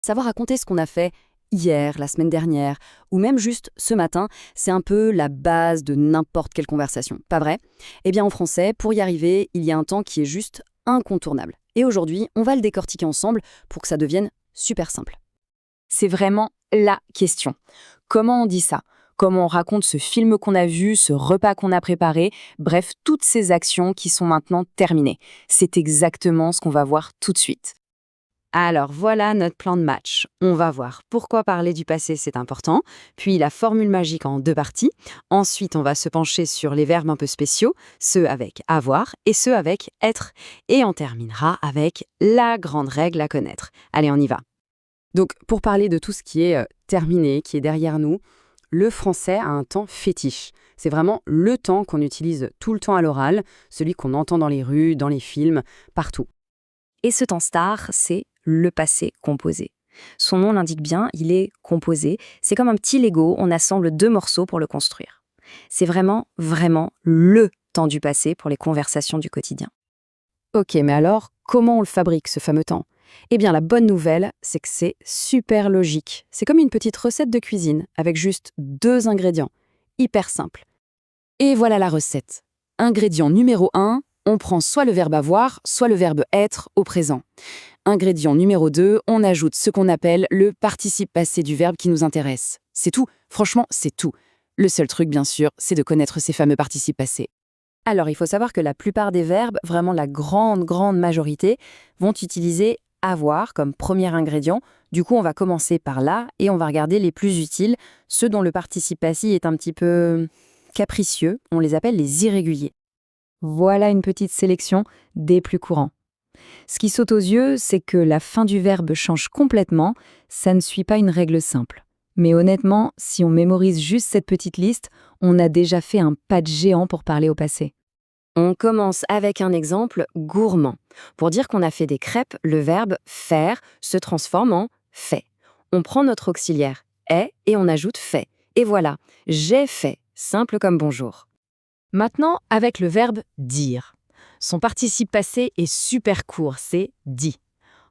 Savoir raconter ce qu'on a fait hier, la semaine dernière, ou même juste ce matin, c'est un peu la base de n'importe quelle conversation, pas vrai? Eh bien en français, pour y arriver, il y a un temps qui est juste incontournable. Et aujourd'hui, on va le décortiquer ensemble pour que ça devienne super simple. C'est vraiment la question. Comment on dit ça? Comment on raconte ce film qu'on a vu, ce repas qu'on a préparé, bref, toutes ces actions qui sont maintenant terminées. C'est exactement ce qu'on va voir tout de suite. Alors voilà notre plan de match. On va voir pourquoi parler du passé c'est important, puis la formule magique en deux parties. Ensuite, on va se pencher sur les verbes un peu spéciaux, ceux avec avoir et ceux avec être. Et on terminera avec la grande règle à connaître. Allez, on y va. Donc, pour parler de tout ce qui est terminé, qui est derrière nous, le français a un temps fétiche. C'est vraiment le temps qu'on utilise tout le temps à l'oral, celui qu'on entend dans les rues, dans les films, partout. Et ce temps star, c'est le passé composé. Son nom l'indique bien, il est composé. C'est comme un petit Lego, on assemble deux morceaux pour le construire. C'est vraiment, vraiment le temps du passé pour les conversations du quotidien. Ok, mais alors, comment on le fabrique, ce fameux temps? Eh bien, la bonne nouvelle, c'est que c'est super logique. C'est comme une petite recette de cuisine, avec juste deux ingrédients. Hyper simple. Et voilà la recette. Ingrédient numéro 1, on prend soit le verbe avoir, soit le verbe être au présent. Ingrédient numéro 2, on ajoute ce qu'on appelle le participe passé du verbe qui nous intéresse. C'est tout, franchement, c'est tout. Le seul truc, bien sûr, c'est de connaître ces fameux participes passés. Alors, il faut savoir que la plupart des verbes, vraiment la grande majorité, vont utiliser avoir comme premier ingrédient. Du coup, on va commencer par là et on va regarder les plus utiles, ceux dont le participe passé est un petit peu capricieux, on les appelle les irréguliers. Voilà une petite sélection des plus courants. Ce qui saute aux yeux, c'est que la fin du verbe change complètement, ça ne suit pas une règle simple. Mais honnêtement, si on mémorise juste cette petite liste, on a déjà fait un pas de géant pour parler au passé. On commence avec un exemple gourmand. Pour dire qu'on a fait des crêpes, le verbe faire se transforme en fait. On prend notre auxiliaire est et on ajoute fait. Et voilà, j'ai fait, simple comme bonjour. Maintenant, avec le verbe dire. Son participe passé est super court, c'est dit.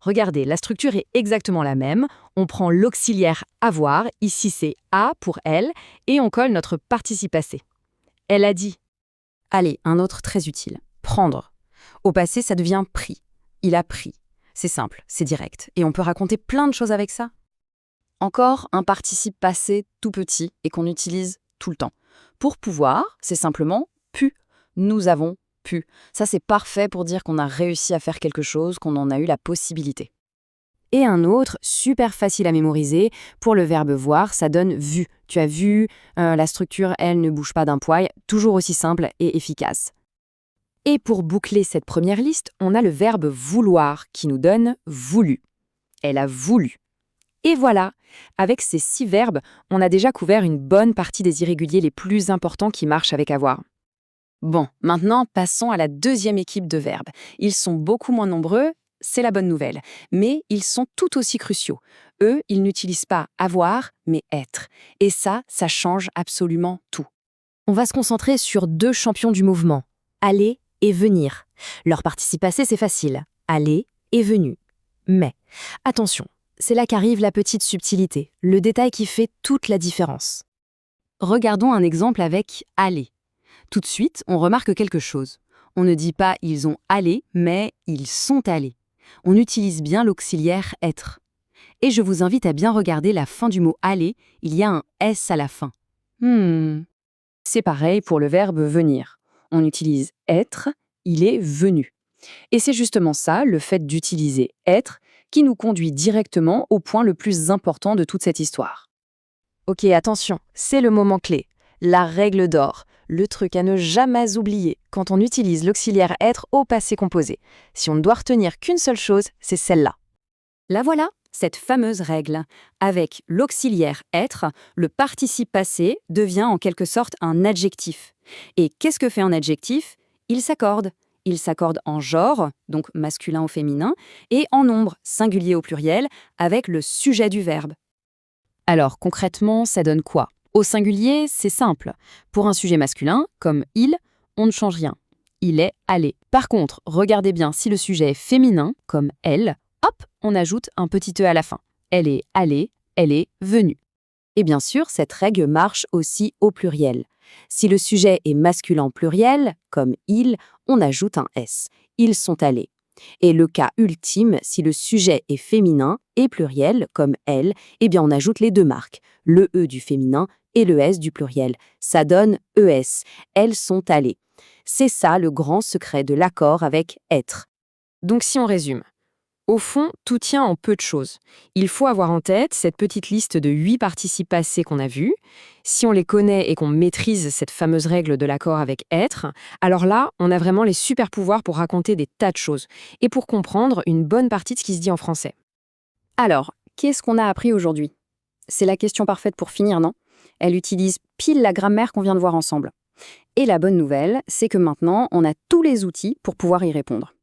Regardez, la structure est exactement la même. On prend l'auxiliaire avoir, ici c'est a pour elle, et on colle notre participe passé. Elle a dit. Allez, un autre très utile. Prendre. Au passé, ça devient pris. Il a pris. C'est simple, c'est direct. Et on peut raconter plein de choses avec ça. Encore un participe passé tout petit et qu'on utilise tout le temps. Pour pouvoir, c'est simplement pu. Nous avons pu. Ça, c'est parfait pour dire qu'on a réussi à faire quelque chose, qu'on en a eu la possibilité. Et un autre, super facile à mémoriser, pour le verbe voir, ça donne vu. Tu as vu, la structure, elle, ne bouge pas d'un poil, toujours aussi simple et efficace. Et pour boucler cette première liste, on a le verbe vouloir qui nous donne voulu. Elle a voulu. Et voilà, avec ces 6 verbes, on a déjà couvert une bonne partie des irréguliers les plus importants qui marchent avec avoir. Bon, maintenant, passons à la deuxième équipe de verbes. Ils sont beaucoup moins nombreux, c'est la bonne nouvelle, mais ils sont tout aussi cruciaux. Eux, ils n'utilisent pas avoir, mais être. Et ça change absolument tout. On va se concentrer sur 2 champions du mouvement, aller et venir. Leur participe passé, c'est facile, aller et venu. Mais, attention, c'est là qu'arrive la petite subtilité, le détail qui fait toute la différence. Regardons un exemple avec aller. Tout de suite, on remarque quelque chose. On ne dit pas « ils ont allé », mais « ils sont allés ». On utilise bien l'auxiliaire « être ». Et je vous invite à bien regarder la fin du mot « aller », il y a un « s » à la fin. C'est pareil pour le verbe « venir ». On utilise « être », il est « venu ». Et c'est justement ça, le fait d'utiliser « être », qui nous conduit directement au point le plus important de toute cette histoire. Ok, attention, c'est le moment clé, la règle d'or. Le truc à ne jamais oublier quand on utilise l'auxiliaire être au passé composé. Si on ne doit retenir qu'une seule chose, c'est celle-là. La voilà, cette fameuse règle. Avec l'auxiliaire être, le participe passé devient en quelque sorte un adjectif. Et qu'est-ce que fait un adjectif? Il s'accorde. Il s'accorde en genre, donc masculin ou féminin, et en nombre, singulier au pluriel, avec le sujet du verbe. Alors concrètement, ça donne quoi? Au singulier, c'est simple. Pour un sujet masculin, comme « il », on ne change rien. Il est allé. Par contre, regardez bien, si le sujet est féminin, comme « elle », hop, on ajoute un petit « e » à la fin. elle est allée, elle est venue. Et bien sûr, cette règle marche aussi au pluriel. Si le sujet est masculin pluriel, comme il, on ajoute un S. Ils sont allés. Et le cas ultime, si le sujet est féminin et pluriel, comme elle, eh bien on ajoute les deux marques, le E du féminin et le S du pluriel. Ça donne ES. Elles sont allées. C'est ça le grand secret de l'accord avec être. Donc si on résume, au fond, tout tient en peu de choses. Il faut avoir en tête cette petite liste de 8 participes passés qu'on a vus. Si on les connaît et qu'on maîtrise cette fameuse règle de l'accord avec être, alors là, on a vraiment les super pouvoirs pour raconter des tas de choses et pour comprendre une bonne partie de ce qui se dit en français. Alors, qu'est-ce qu'on a appris aujourd'hui? C'est la question parfaite pour finir, non? Elle utilise pile la grammaire qu'on vient de voir ensemble. Et la bonne nouvelle, c'est que maintenant, on a tous les outils pour pouvoir y répondre.